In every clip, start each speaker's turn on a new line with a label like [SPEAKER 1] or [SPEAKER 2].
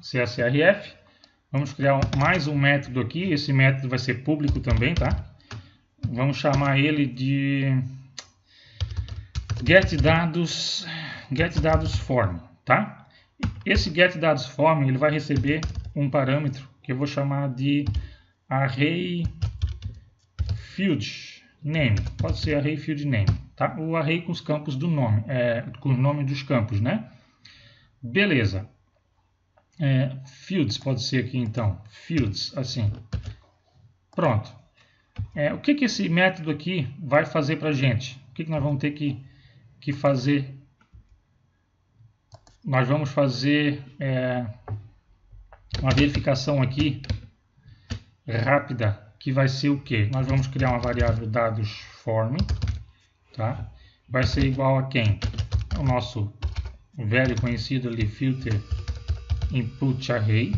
[SPEAKER 1] CSRF. Vamos criar mais um método aqui. Esse método vai ser público também, tá? Vamos chamar ele de getDadosForm, tá? Esse getDadosForm ele vai receber um parâmetro que eu vou chamar de ArrayFieldName. Pode ser ArrayFieldName, tá? O array com os campos do nome, com o nome dos campos, né? Beleza. Fields pode ser aqui então, fields, assim. Pronto. O que esse método aqui vai fazer para a gente? O que nós vamos ter que fazer? Nós vamos fazer uma verificação aqui rápida, que vai ser o quê? Nós vamos criar uma variável dadosForm, tá? Vai ser igual a quem? O nosso velho conhecido ali, filter input array,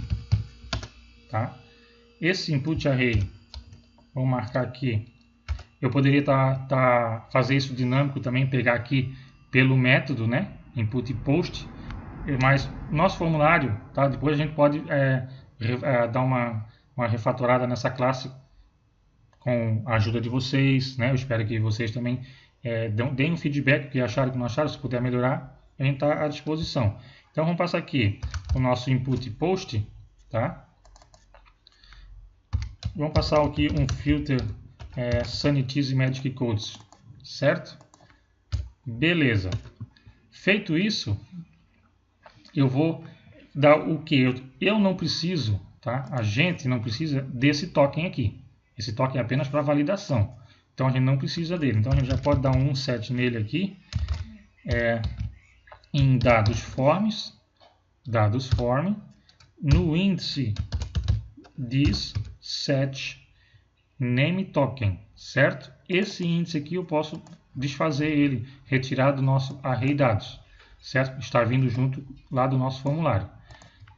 [SPEAKER 1] tá? Esse input array, vamos marcar aqui. Eu poderia fazer isso dinâmico também, pegar aqui pelo método, né? Input e post, mas nosso formulário, tá? Depois a gente pode dar uma refatorada nessa classe com a ajuda de vocês, né? Eu espero que vocês também deem um feedback, que acharam que não acharam. Se puder melhorar, a gente está à disposição. Então vamos passar aqui o nosso input e post, tá? Vamos passar aqui um filter Sanitize Magic Codes, certo? Beleza. Feito isso, eu vou dar o que? Eu não preciso, tá? A gente não precisa desse token aqui. Esse token é apenas para validação. Então a gente não precisa dele. Então a gente já pode dar um set nele aqui. Em dadosForm, no índice this set name token, certo? Esse índice aqui eu posso desfazer ele, retirar do nosso array dados, certo? Está vindo junto lá do nosso formulário.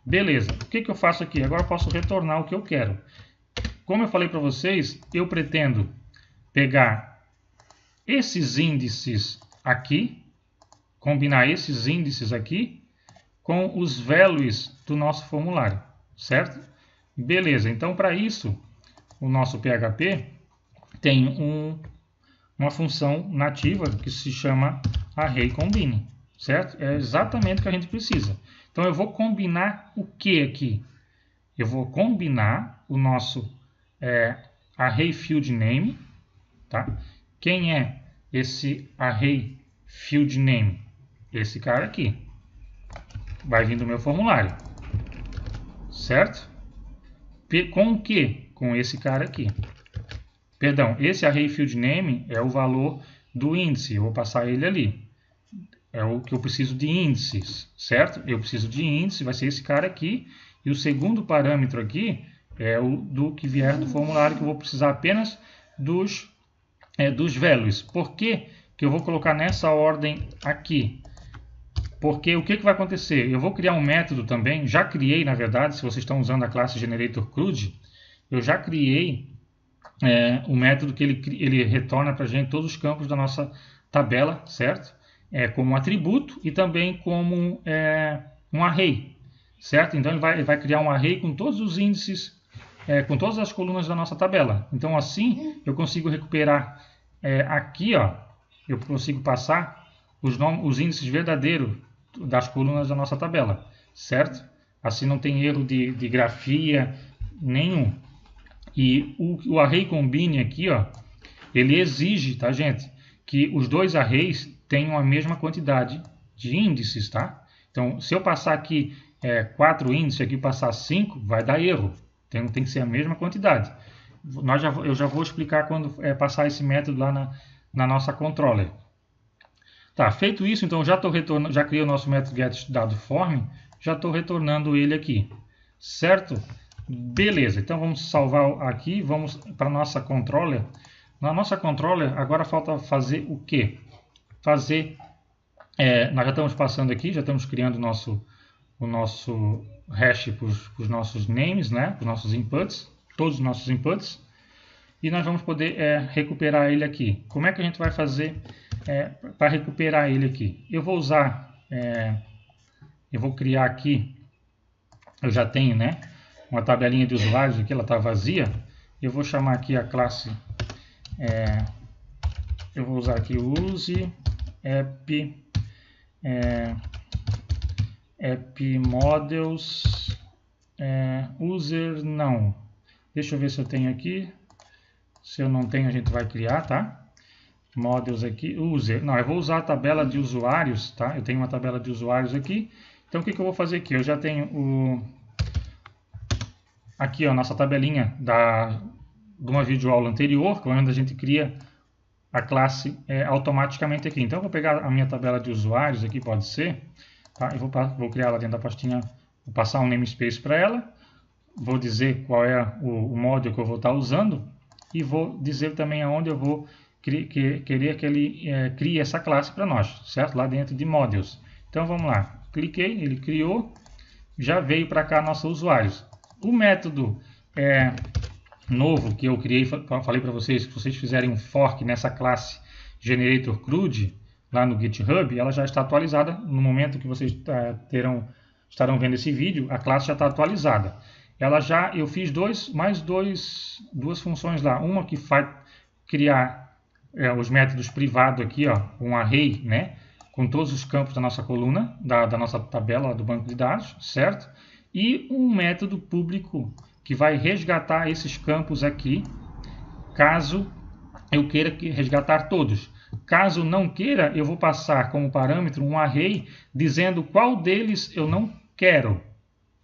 [SPEAKER 1] Beleza, o que eu faço aqui? Agora eu posso retornar o que eu quero. Como eu falei para vocês, eu pretendo pegar esses índices aqui, combinar esses índices aqui com os values do nosso formulário, certo? Beleza, então para isso, o nosso PHP tem uma função nativa que se chama ArrayCombine, certo? É exatamente o que a gente precisa. Então eu vou combinar o que aqui? Eu vou combinar o nosso ArrayFieldName, tá? Quem é esse ArrayFieldName? Esse cara aqui. Vai vir do meu formulário, certo? Com o que? Com esse cara aqui. Perdão, esse ArrayFieldName é o valor do índice. Eu vou passar ele ali. É o que eu preciso de índices, certo? Eu preciso de índice, vai ser esse cara aqui. E o segundo parâmetro aqui é o do que vier do formulário, que eu vou precisar apenas dos values. Por que eu vou colocar nessa ordem aqui? Porque o que vai acontecer? Eu vou criar um método também, já criei na verdade, se vocês estão usando a classe GeneratorCRUD, eu já criei um método que ele retorna para a gente todos os campos da nossa tabela, certo? Como atributo e também como um array, certo? Então ele vai criar um array com todos os índices, com todas as colunas da nossa tabela. Então assim eu consigo recuperar aqui, ó, eu consigo passar os índices verdadeiros das colunas da nossa tabela, certo? Assim não tem erro de grafia nenhum. E o ArrayCombine aqui, ó, ele exige, tá, gente, que os dois arrays tenham a mesma quantidade de índices, tá? Então, se eu passar aqui 4 índices, aqui passar 5, vai dar erro. Tem que ser a mesma quantidade. Eu já vou explicar quando passar esse método lá na nossa controller. Tá, feito isso, então já criei o nosso método getDadosForm, já estou retornando ele aqui, certo? Beleza, então vamos salvar aqui, vamos para a nossa controller. Na nossa controller, agora falta fazer o quê? Nós já estamos passando aqui, já estamos criando o nosso hash para os nossos names, né? Os nossos inputs, todos os nossos inputs. E nós vamos poder recuperar ele aqui. Como é que a gente vai fazer para recuperar ele aqui? Eu vou usar, eu vou criar aqui eu já tenho, né, uma tabelinha de usuários aqui, ela está vazia. Eu vou chamar aqui a classe, eu vou usar aqui use app models user não. Deixa eu ver se eu tenho aqui. Se eu não tenho, a gente vai criar, tá? Models aqui, user. Não, eu vou usar a tabela de usuários, tá? Eu tenho uma tabela de usuários aqui. Então, o que eu vou fazer aqui? Eu já tenho aqui, ó, nossa tabelinha de uma videoaula anterior, quando a gente cria a classe automaticamente aqui. Então, eu vou pegar a minha tabela de usuários aqui, pode ser, tá? Eu vou criar ela dentro da pastinha, vou passar um namespace para ela, vou dizer qual é o módulo que eu vou estar usando e vou dizer também aonde eu vou querer que ele crie essa classe para nós, certo? Lá dentro de modules. Então, vamos lá. Cliquei, ele criou, já veio para cá nossos usuários. O método novo que eu criei, falei para vocês, que vocês fizerem um fork nessa classe generator CRUD lá no GitHub, ela já está atualizada. No momento que vocês estarão vendo esse vídeo, a classe já está atualizada. Eu fiz duas funções lá. Uma que vai criar os métodos privados aqui, ó, um array, né, com todos os campos da nossa coluna, da nossa tabela do banco de dados, certo? E um método público que vai resgatar esses campos aqui, caso eu queira resgatar todos. Caso não queira, eu vou passar como parâmetro um array dizendo qual deles eu não quero.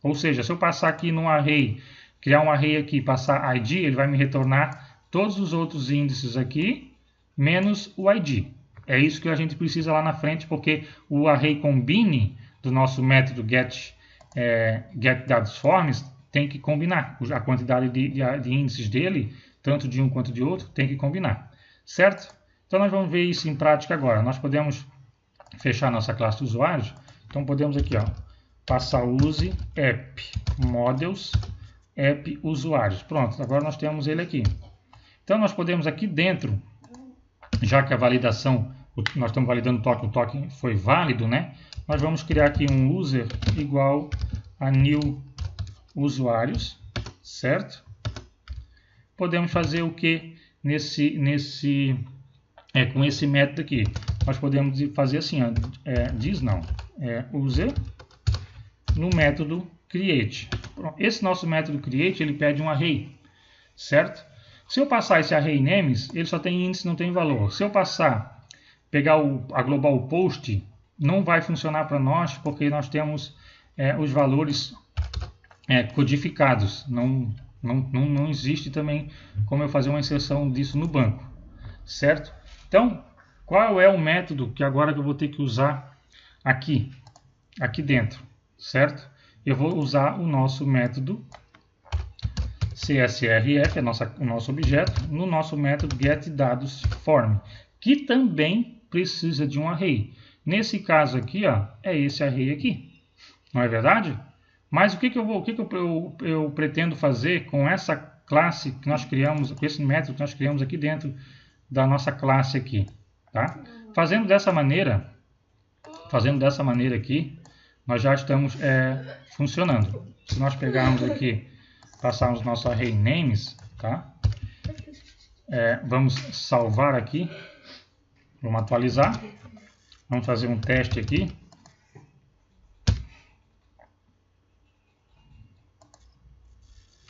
[SPEAKER 1] Ou seja, se eu passar aqui num array, criar um array aqui, passar ID, ele vai me retornar todos os outros índices aqui, menos o ID. É isso que a gente precisa lá na frente, porque o array combine do nosso método getDadesForms tem que combinar. A quantidade de índices dele, tanto de um quanto de outro, tem que combinar. Certo? Então nós vamos ver isso em prática agora. Nós podemos fechar nossa classe de usuários. Então podemos aqui, ó, passar use app models app usuários. Pronto, agora nós temos ele aqui. Então nós podemos aqui dentro, já que a validação, nós estamos validando o token foi válido, né? Nós vamos criar aqui um user igual a new usuários, certo? Podemos fazer o que com esse método aqui? Nós podemos fazer assim, ó, user no método create. Esse nosso método create, ele pede um array, certo? Se eu passar esse array names, ele só tem índice, não tem valor. Se eu aglobar o post, não vai funcionar para nós, porque nós temos os valores codificados. Não existe também como eu fazer uma inserção disso no banco, certo? Então, qual é o método que agora eu vou ter que usar aqui dentro, certo? Eu vou usar o nosso método CSRF, o nosso objeto, no nosso método getDadesForm, que também precisa de um array. Nesse caso aqui, ó, é esse array aqui, não é verdade? Mas o que eu pretendo fazer com essa classe que nós criamos, com esse método que nós criamos aqui dentro da nossa classe aqui, tá? Fazendo dessa maneira aqui, nós já estamos funcionando. Se nós pegarmos aqui, passarmos nosso array names, tá? Vamos salvar aqui, vamos atualizar, vamos fazer um teste aqui.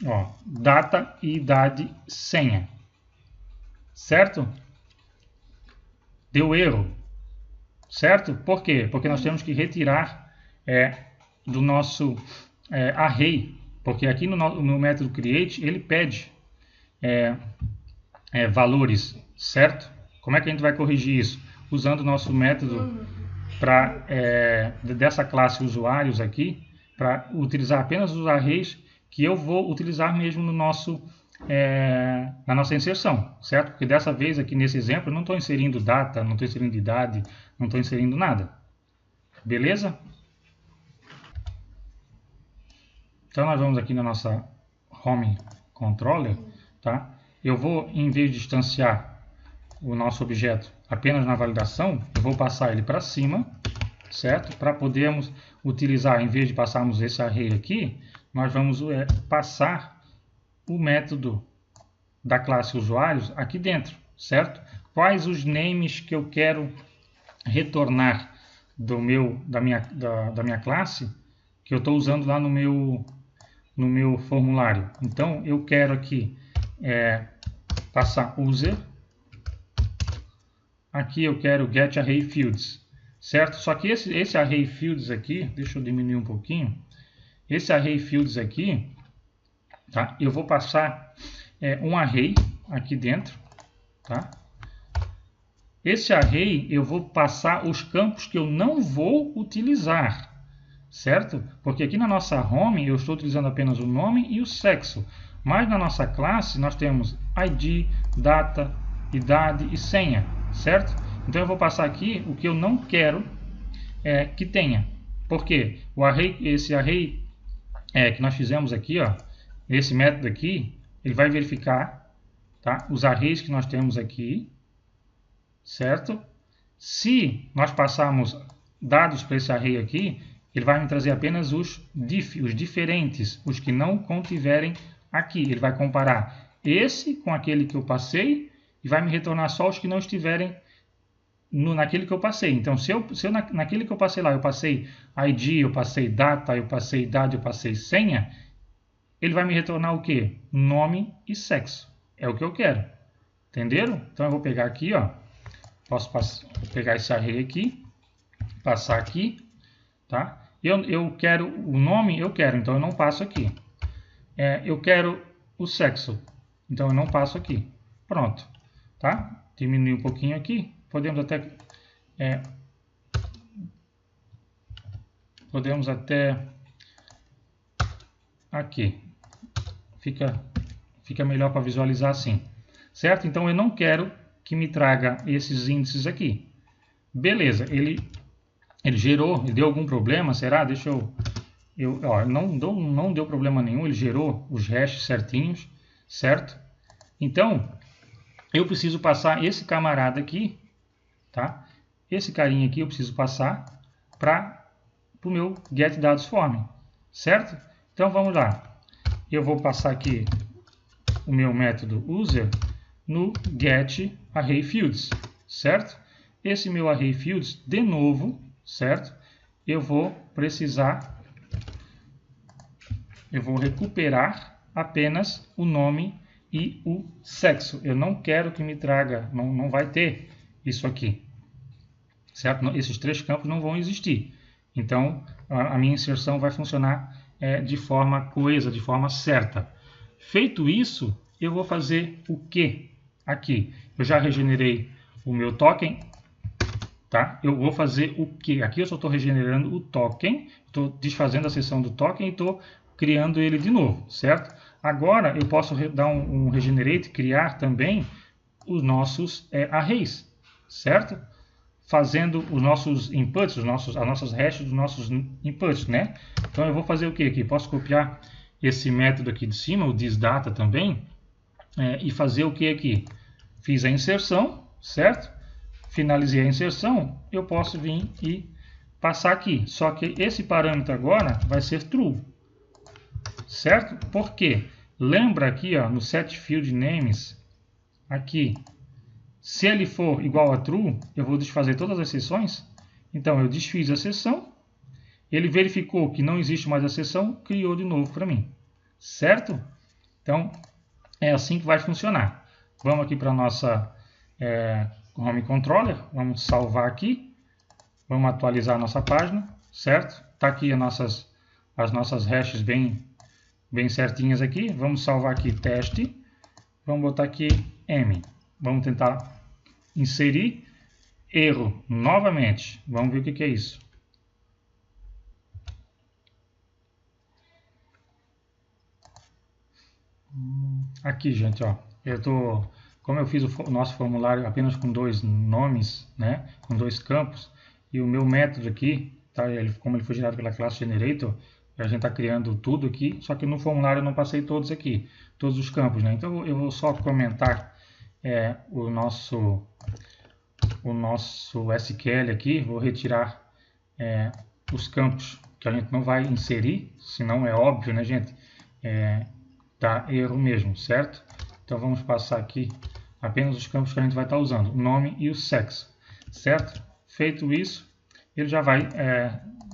[SPEAKER 1] Ó, data e idade senha, certo? Deu erro, certo? Por quê? Porque nós temos que retirar do nosso array, porque aqui no método create ele pede valores, certo? Como é que a gente vai corrigir isso? Usando o nosso método dessa classe usuários aqui, para utilizar apenas os arrays que eu vou utilizar mesmo no na nossa inserção, certo? Porque dessa vez aqui nesse exemplo eu não estou inserindo data, não estou inserindo idade, não estou inserindo nada. Beleza? Então nós vamos aqui na nossa home controller, tá? Eu vou, em vez de distanciar o nosso objeto apenas na validação, eu vou passar ele para cima, certo? Para podermos utilizar, em vez de passarmos esse array aqui, nós vamos passar o método da classe usuários aqui dentro, certo? Quais os names que eu quero retornar da minha classe que eu estou usando lá no meu formulário. Então, eu quero aqui passar user. Aqui eu quero get array fields, certo? Só que esse array fields aqui, deixa eu diminuir um pouquinho. Esse array fields aqui, tá? Eu vou passar um array aqui dentro, tá? Esse array eu vou passar os campos que eu não vou utilizar, certo? Porque aqui na nossa home eu estou utilizando apenas o nome e o sexo, mas na nossa classe nós temos ID, data, idade e senha, certo? Então eu vou passar aqui o que eu não quero que tenha. Porque esse array que nós fizemos aqui, ó, esse método aqui, ele vai verificar, tá, os arrays que nós temos aqui, certo? Se nós passarmos dados para esse array aqui, ele vai me trazer apenas os diferentes, os que não contiverem aqui. Ele vai comparar esse com aquele que eu passei e vai me retornar só os que não estiverem naquele que eu passei. Então, se eu naquele que eu passei lá, eu passei ID, eu passei data, eu passei idade, eu passei senha, ele vai me retornar o quê? Nome e sexo. É o que eu quero. Entenderam? Então, eu vou pegar aqui, ó. Posso pegar esse array aqui, passar aqui, tá? Eu quero o nome, então eu não passo aqui. Eu quero o sexo, então eu não passo aqui. Pronto, tá? Diminuir um pouquinho aqui. Podemos até aqui. Fica melhor para visualizar assim, certo? Então eu não quero que me traga esses índices aqui. Beleza, ele gerou, ele deu algum problema? Será? Deixa não deu problema nenhum, ele gerou os hashes certinhos, certo? Então, eu preciso passar esse camarada aqui, tá? Esse carinha aqui eu preciso passar para o meu getDadosForm, certo? Então, vamos lá. Eu vou passar aqui o meu método user no getArrayFields, certo? Esse meu ArrayFields, de novo, certo? Eu vou recuperar apenas o nome e o sexo. Eu não quero que me traga, não vai ter isso aqui, certo? Esses três campos não vão existir. Então, a minha inserção vai funcionar de forma coesa, de forma certa. Feito isso, eu vou fazer o que aqui? Eu já regenerei o meu token, tá? Eu vou fazer o que? Aqui eu só estou regenerando o token, estou desfazendo a seção do token e estou criando ele de novo, certo? Agora eu posso dar um regenerate, criar também os nossos arrays, certo? Fazendo os nossos inputs, as nossas hashes dos nossos inputs, né? Então eu vou fazer o que aqui? Posso copiar esse método aqui de cima, o thisData também, e fazer o que aqui? Fiz a inserção, certo? Finalizei a inserção, eu posso vir e passar aqui. Só que esse parâmetro agora vai ser true, certo? Por quê? Lembra aqui, ó, no setFieldNames, aqui, se ele for igual a true, eu vou desfazer todas as seções. Então, eu desfiz a seção, ele verificou que não existe mais a seção, criou de novo para mim, certo? Então, é assim que vai funcionar. Vamos aqui para a nossa Home Controller, vamos salvar aqui, vamos atualizar a nossa página, certo? Está aqui as nossas hashes bem certinhas aqui. Vamos salvar aqui teste, vamos botar aqui M, vamos tentar inserir, erro novamente, vamos ver o que é isso. Aqui, gente, ó, como eu fiz o nosso formulário apenas com 2 nomes, né, com 2 campos, e o meu método aqui, tá, como ele foi gerado pela classe Generator, a gente está criando tudo aqui, só que no formulário eu não passei todos aqui, todos os campos, né? Então eu vou só comentar o nosso SQL aqui, vou retirar os campos que a gente não vai inserir, senão é óbvio, né, gente? Dá erro mesmo, certo? Então vamos passar aqui apenas os campos que a gente vai estar usando, o nome e o sexo, certo? Feito isso, ele já vai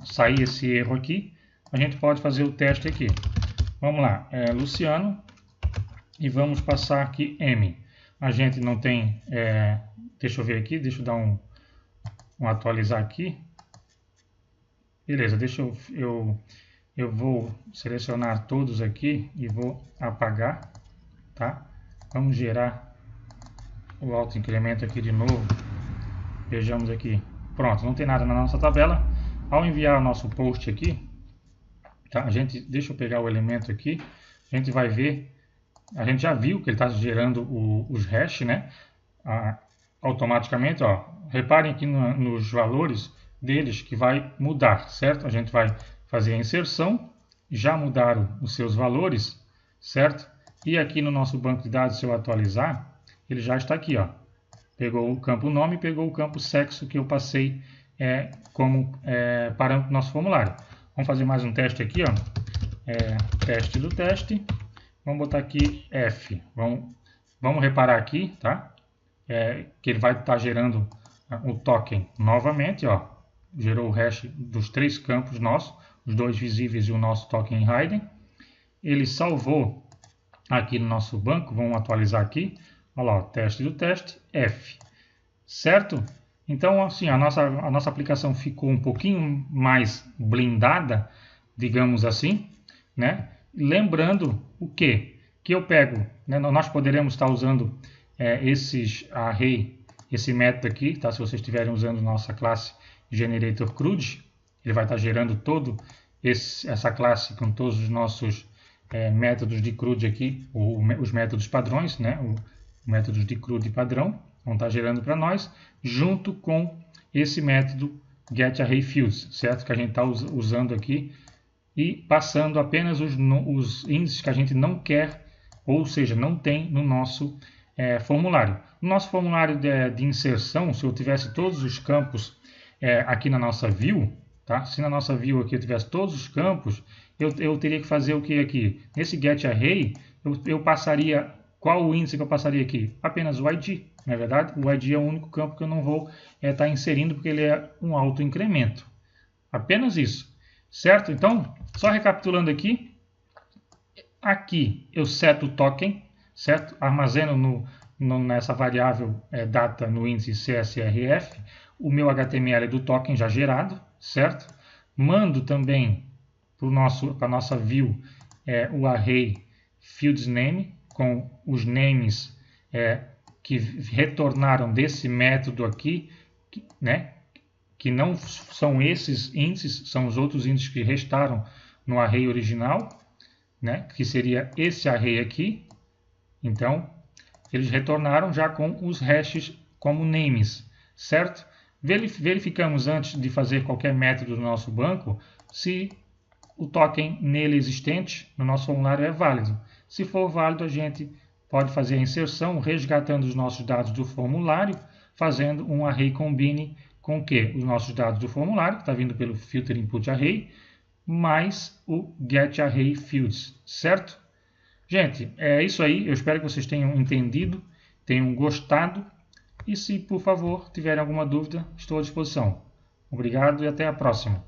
[SPEAKER 1] sair esse erro aqui. A gente pode fazer o teste aqui. Vamos lá, Luciano, e vamos passar aqui M. A gente não tem, deixa eu ver aqui, deixa eu dar um atualizar aqui. Beleza, deixa eu vou selecionar todos aqui e vou apagar, tá? Vamos gerar o autoincremento aqui de novo. Vejamos aqui. Pronto, não tem nada na nossa tabela. Ao enviar o nosso post aqui, tá? Deixa eu pegar o elemento aqui. A gente vai ver, a gente já viu que ele está gerando os hash, né? Automaticamente, ó. Reparem aqui nos valores deles que vai mudar, certo? A gente vai fazer a inserção, já mudaram os seus valores, certo? E aqui no nosso banco de dados, se eu atualizar, ele já está aqui, ó. Pegou o campo nome, pegou o campo sexo que eu passei como parâmetro do nosso formulário. Vamos fazer mais um teste aqui, ó. Teste do teste. Vamos botar aqui F. Vamos reparar aqui, tá? Que ele vai estar gerando o token novamente, ó. Gerou o hash dos 3 campos nossos, os 2 visíveis e o nosso token hidden. Ele salvou aqui no nosso banco. Vamos atualizar aqui. Olha lá, teste do teste, F. Certo? Então, assim, a nossa aplicação ficou um pouquinho mais blindada, digamos assim, né? Lembrando o quê? Que eu pego, né? Nós poderemos estar usando esses array, esse método aqui, tá? Se vocês estiverem usando nossa classe GeneratorCRUD, ele vai estar gerando todo essa classe com todos os nossos métodos de CRUD aqui, os métodos padrões, né? Métodos de CRUD padrão, vão estar gerando para nós, junto com esse método getArrayFields, certo? Que a gente está usando aqui e passando apenas os índices que a gente não quer, ou seja, não tem no nosso formulário. No nosso formulário de inserção, se eu tivesse todos os campos aqui na nossa view, tá? Se na nossa view aqui eu tivesse todos os campos, eu teria que fazer o que aqui? Nesse getArray, eu passaria... Qual o índice que eu passaria aqui? Apenas o ID, não é verdade? O ID é o único campo que eu não vou estar inserindo, porque ele é um autoincremento. Apenas isso, certo? Então, só recapitulando aqui. Aqui eu seto o token, certo? Armazeno nessa variável data no índice CSRF, o meu HTML do token já gerado, certo? Mando também para a nossa view o array fields name, com os names que retornaram desse método aqui, né? Que não são esses índices, são os outros índices que restaram no array original, né? Que seria esse array aqui. Então, eles retornaram já com os hashes como names, certo? Verificamos antes de fazer qualquer método do nosso banco se o token nele existente no nosso formulário é válido. Se for válido, a gente pode fazer a inserção resgatando os nossos dados do formulário, fazendo um array combine com o quê? Os nossos dados do formulário, que está vindo pelo filter input array, mais o getArrayFields, certo? Gente, é isso aí. Eu espero que vocês tenham entendido, tenham gostado. E se, por favor, tiverem alguma dúvida, estou à disposição. Obrigado e até a próxima.